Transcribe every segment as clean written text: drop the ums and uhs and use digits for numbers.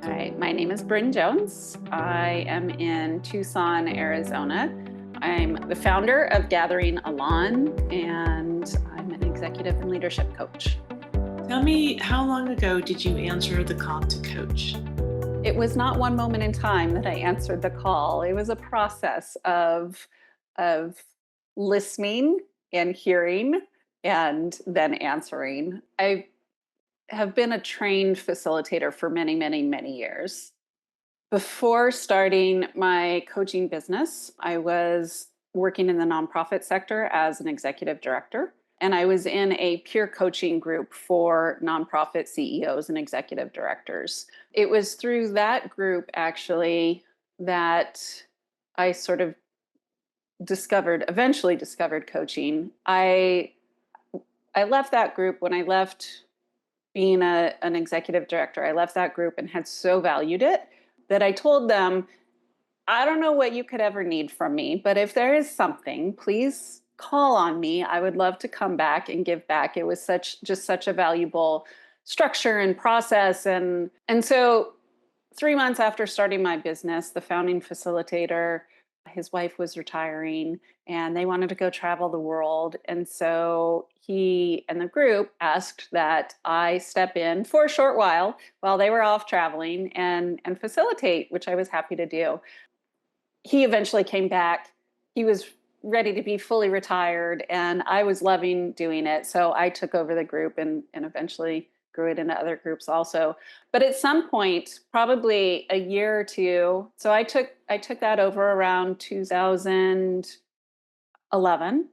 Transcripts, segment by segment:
Hi, my name is Bryn Jones. I am in Tucson, Arizona. I'm the founder of Gathering Elan, and I'm an executive and leadership coach. Tell me, how long ago did you answer the call to coach? It was not one moment in time that I answered the call. It was a process of listening and hearing and then answering. I have been a trained facilitator for many, many, many years. Before starting my coaching business, I was working in the nonprofit sector as an executive director. And I was in a peer coaching group for nonprofit CEOs and executive directors. It was through that group, actually, that I sort of eventually discovered coaching. I left that group when I left being an executive director. I left that group and had so valued it that I told them, I don't know what you could ever need from me, but if there is something, please call on me. I would love to come back and give back. It was such a valuable structure and process. And so 3 months after starting my business, the founding facilitator, his wife was retiring and they wanted to go travel the world. And so he and the group asked that I step in for a short while they were off traveling and facilitate, which I was happy to do. He eventually came back. He was ready to be fully retired, and I was loving doing it. So I took over the group and eventually grew it into other groups also. But at some point, probably a year or two, so I took that over around 2011.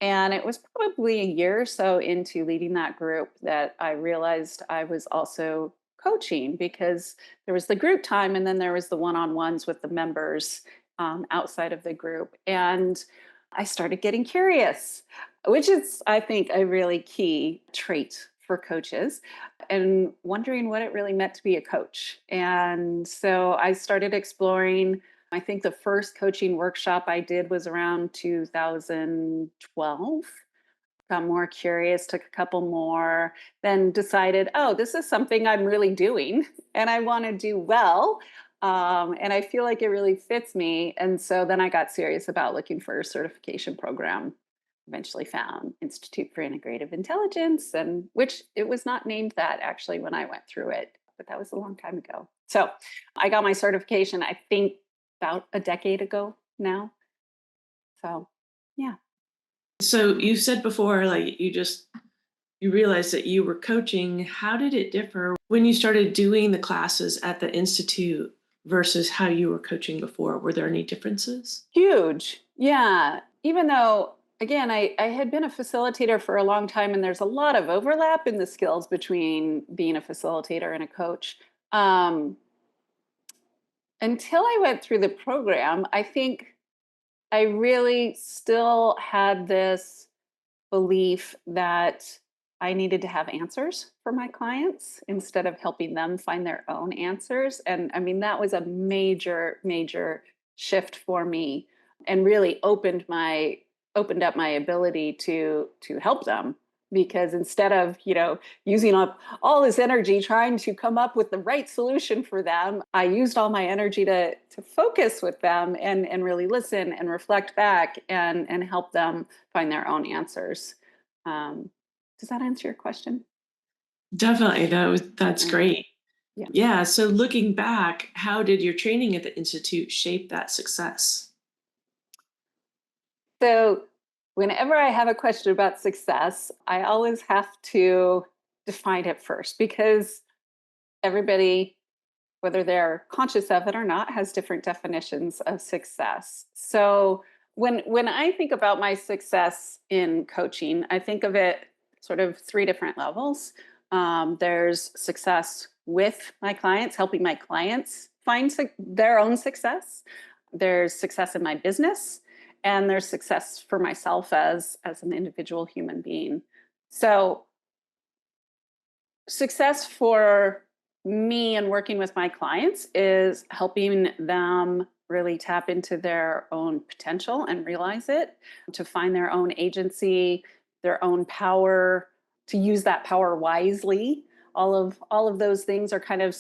And it was probably a year or so into leading that group that I realized I was also coaching, because there was the group time and then there was the one-on-ones with the members outside of the group. And I started getting curious, which is, I think, a really key trait for coaches, and wondering what it really meant to be a coach. And so I started exploring. I think the first coaching workshop I did was around 2012. Got more curious, took a couple more, then decided, oh, this is something I'm really doing and I want to do well. And I feel like it really fits me. And so then I got serious about looking for a certification program. Eventually found Institute for Integrative Intelligence, and which it was not named that actually when I went through it, but that was a long time ago. So I got my certification, I think about a decade ago now. So yeah. So you said before, like you realized that you were coaching. How did it differ when you started doing the classes at the Institute versus how you were coaching before? Were there any differences? Huge. Yeah. Even though, again, I had been a facilitator for a long time, and there's a lot of overlap in the skills between being a facilitator and a coach. Um, until I went through the program, I think I really still had this belief that I needed to have answers for my clients instead of helping them find their own answers. And I mean, that was a major, major shift for me, and really opened up my ability to help them, because instead of using up all this energy trying to come up with the right solution for them, I used all my energy to focus with them and really listen and reflect back and help them find their own answers. um, does that answer your question? Definitely. That's Okay. great. Yeah. Yeah. So looking back, how did your training at the Institute shape that success? So whenever I have a question about success, I always have to define it first, because everybody, whether they're conscious of it or not, has different definitions of success. So when I think about my success in coaching, I think of it sort of three different levels. There's success with my clients, helping my clients find their own success. There's success in my business, and there's success for myself as an individual human being. So success for me and working with my clients is helping them really tap into their own potential and realize it, to find their own agency, their own power, to use that power wisely. All of those things are kind of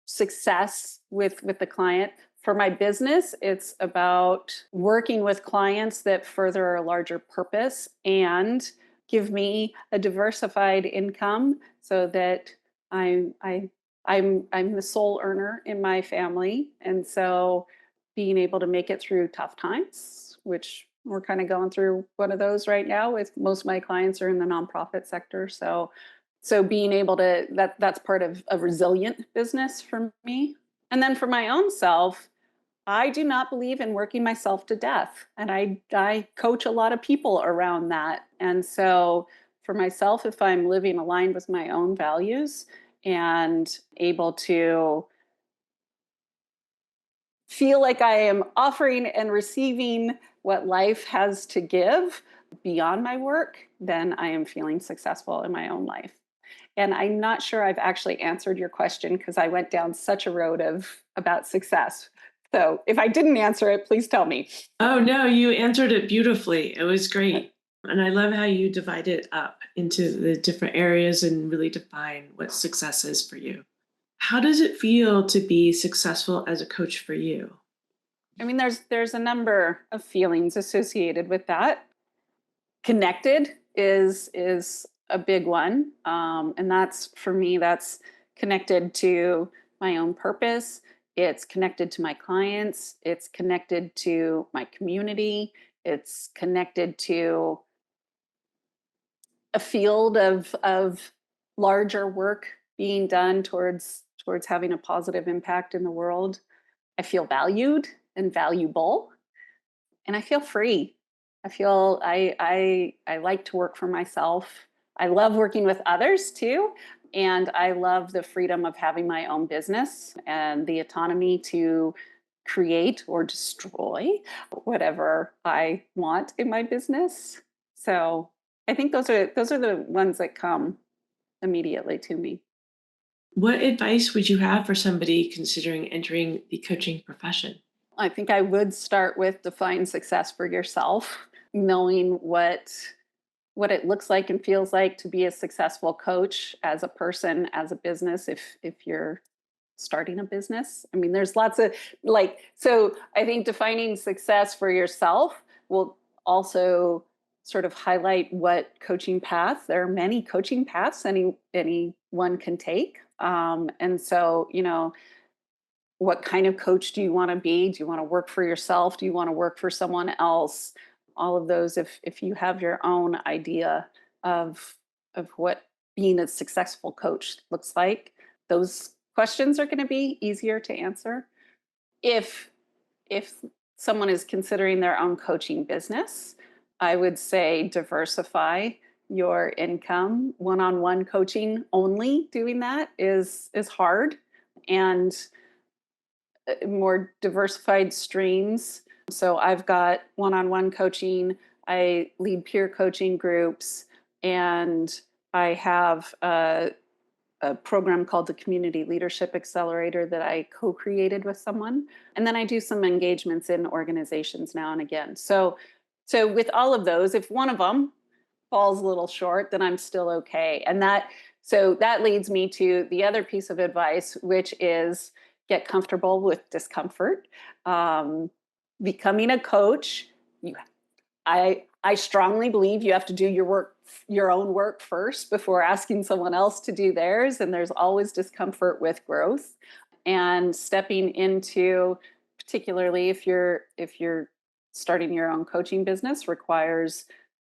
success with the client. For my business, it's about working with clients that further a larger purpose and give me a diversified income so that I'm I I'm the sole earner in my family. And so being able to make it through tough times, which we're kind of going through one of those right now with most of my clients are in the nonprofit sector. So being able to that's part of a resilient business for me. And then for my own self, I do not believe in working myself to death. And I coach a lot of people around that. And so for myself, if I'm living aligned with my own values and able to feel like I am offering and receiving what life has to give beyond my work, then I am feeling successful in my own life. And I'm not sure I've actually answered your question because I went down such a road of about success. So if I didn't answer it, please tell me. Oh, no, you answered it beautifully. It was great. And I love how you divide it up into the different areas and really define what success is for you. How does it feel to be successful as a coach for you? I mean, there's a number of feelings associated with that. Connected is a big one, and that's for me. That's connected to my own purpose. It's connected to my clients. It's connected to my community. It's connected to a field of larger work being done towards having a positive impact in the world. I feel valued and valuable, and I feel free. I feel I like to work for myself. I love working with others too, and I love the freedom of having my own business and the autonomy to create or destroy whatever I want in my business. So I think those are the ones that come immediately to me. What advice would you have for somebody considering entering the coaching profession? I think I would start with define success for yourself, knowing what it looks like and feels like to be a successful coach as a person, as a business, if you're starting a business. I mean, there's lots of so I think defining success for yourself will also sort of highlight what coaching path. There are many coaching paths anyone can take. And so, what kind of coach do you want to be? Do you want to work for yourself? Do you want to work for someone else? All of those, if you have your own idea of what being a successful coach looks like, those questions are going to be easier to answer. If someone is considering their own coaching business, I would say diversify your income. One-on-one coaching only doing that is hard, and more diversified streams. So I've got one-on-one coaching, I lead peer coaching groups, and I have a program called the Community Leadership Accelerator that I co-created with someone. And then I do some engagements in organizations now and again. So with all of those, if one of them falls a little short, then I'm still okay. And that leads me to the other piece of advice, which is get comfortable with discomfort. Um, Becoming a coach, you, I strongly believe you have to do your own work first before asking someone else to do theirs. And there's always discomfort with growth. And stepping into, particularly if you're starting your own coaching business, requires,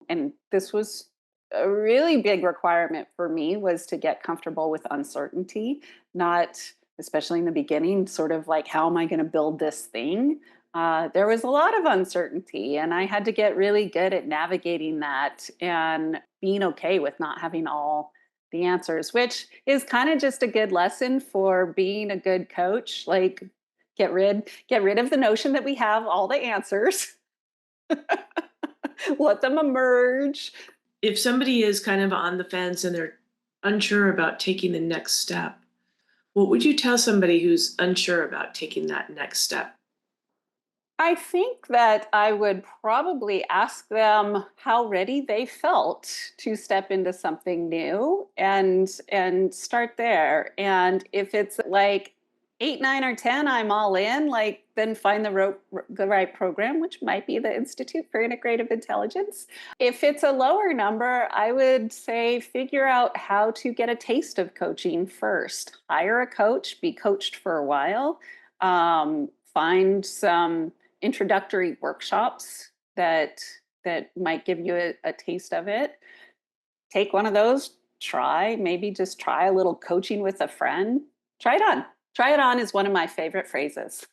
and this was a really big requirement for me, was to get comfortable with uncertainty, not, especially in the beginning, sort of like, how am I going to build this thing? There was a lot of uncertainty, and I had to get really good at navigating that and being okay with not having all the answers, which is kind of just a good lesson for being a good coach. Like, get rid of the notion that we have all the answers. Let them emerge. If somebody is kind of on the fence and they're unsure about taking the next step, what would you tell somebody who's unsure about taking that next step? I think that I would probably ask them how ready they felt to step into something new, and start there. And if it's like, 8, 9, or 10, I'm all in. Like, then find the right program, which might be the Institute for Integrative Intelligence. If it's a lower number, I would say figure out how to get a taste of coaching first. Hire a coach, be coached for a while, find some introductory workshops that might give you a taste of it. Take one of those. Maybe just try a little coaching with a friend. Try it on. Try it on is one of my favorite phrases.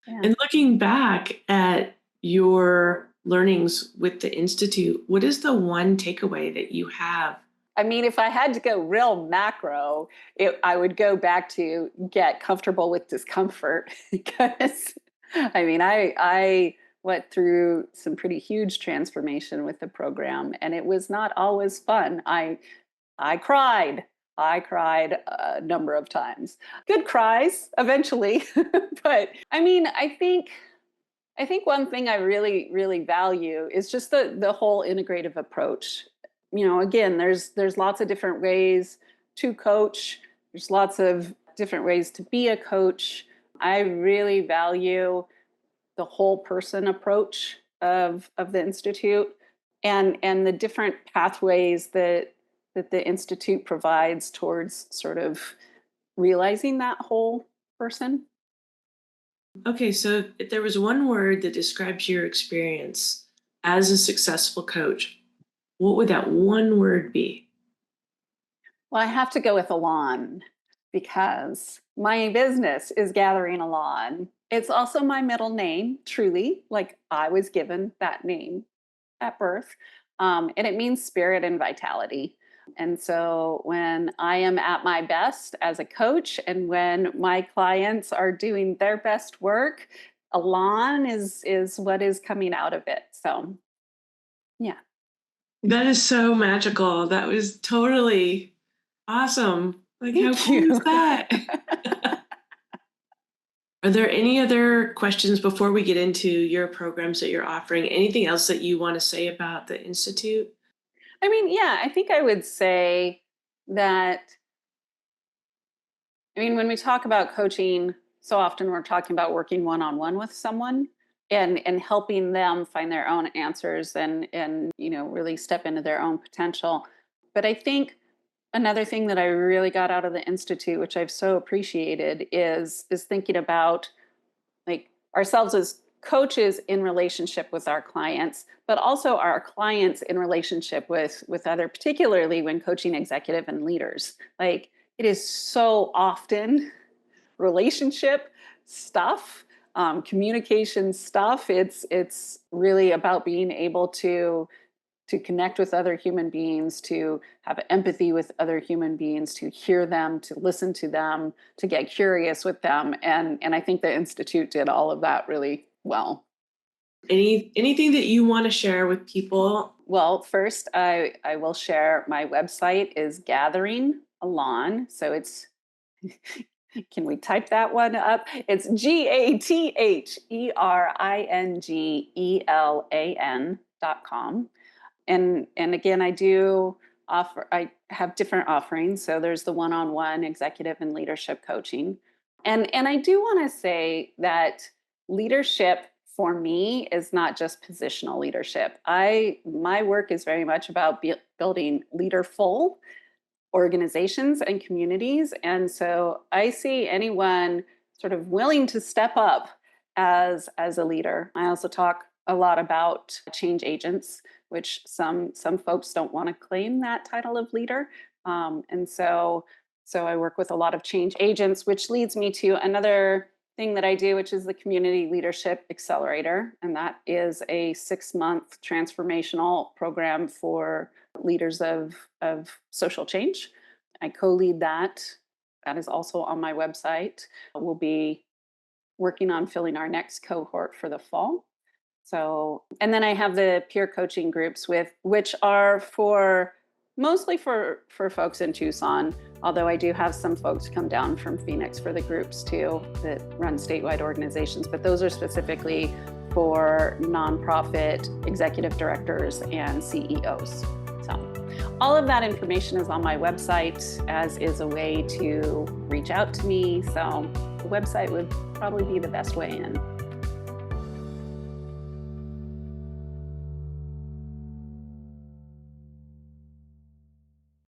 Yeah. And looking back at your learnings with the Institute, what is the one takeaway that you have? I mean, if I had to go real macro, I would go back to get comfortable with discomfort because, I mean, I went through some pretty huge transformation with the program, and it was not always fun. I cried. I cried a number of times. Good cries eventually. But I mean, I think one thing I really, really value is just the whole integrative approach. You know, again, there's lots of different ways to coach. There's lots of different ways to be a coach. I really value the whole person approach of the Institute and the different pathways that the Institute provides towards sort of realizing that whole person. Okay, so if there was one word that describes your experience as a successful coach, what would that one word be? Well, I have to go with elan because my business is gathering elan. It's also my middle name, truly, like I was given that name at birth. And it means spirit and vitality. And so when I am at my best as a coach and when my clients are doing their best work, elan is what is coming out of it. So, yeah. That is so magical. That was totally awesome. Like, how Thank cool is you. that? Are there any other questions before we get into your programs that you're offering? Anything else that you want to say about the Institute? I mean, yeah, I think I would say that, I mean, when we talk about coaching, so often we're talking about working one-on-one with someone and helping them find their own answers and you know, really step into their own potential. But I think another thing that I really got out of the Institute, which I've so appreciated, is thinking about like ourselves as coaches in relationship with our clients, but also our clients in relationship with other, particularly when coaching executive and leaders. Like it is so often relationship stuff, communication stuff. It's really about being able to connect with other human beings, to have empathy with other human beings, to hear them, to listen to them, to get curious with them. And I think the Institute did all of that really well. Anything that you want to share with people? Well, first, I will share my website is Gathering Elan. So it's, can we type that one up? It's GATHERINGELAN.com. And again, I have different offerings. So there's the one-on-one executive and leadership coaching. And I do want to say that leadership for me is not just positional leadership. My work is very much about building leaderful organizations and communities. And so I see anyone sort of willing to step up as a leader. I also talk a lot about change agents, which some folks don't want to claim that title of leader. And so I work with a lot of change agents, which leads me to another thing that I do, which is the Community Leadership Accelerator. And that is a 6-month transformational program for leaders of social change. I co-lead that. That is also on my website. We'll be working on filling our next cohort for the fall. So, and then I have the peer coaching groups which are mostly for folks in Tucson, although I do have some folks come down from Phoenix for the groups too that run statewide organizations, but those are specifically for nonprofit executive directors and CEOs. So all of that information is on my website, as is a way to reach out to me. So website would probably be the best way in.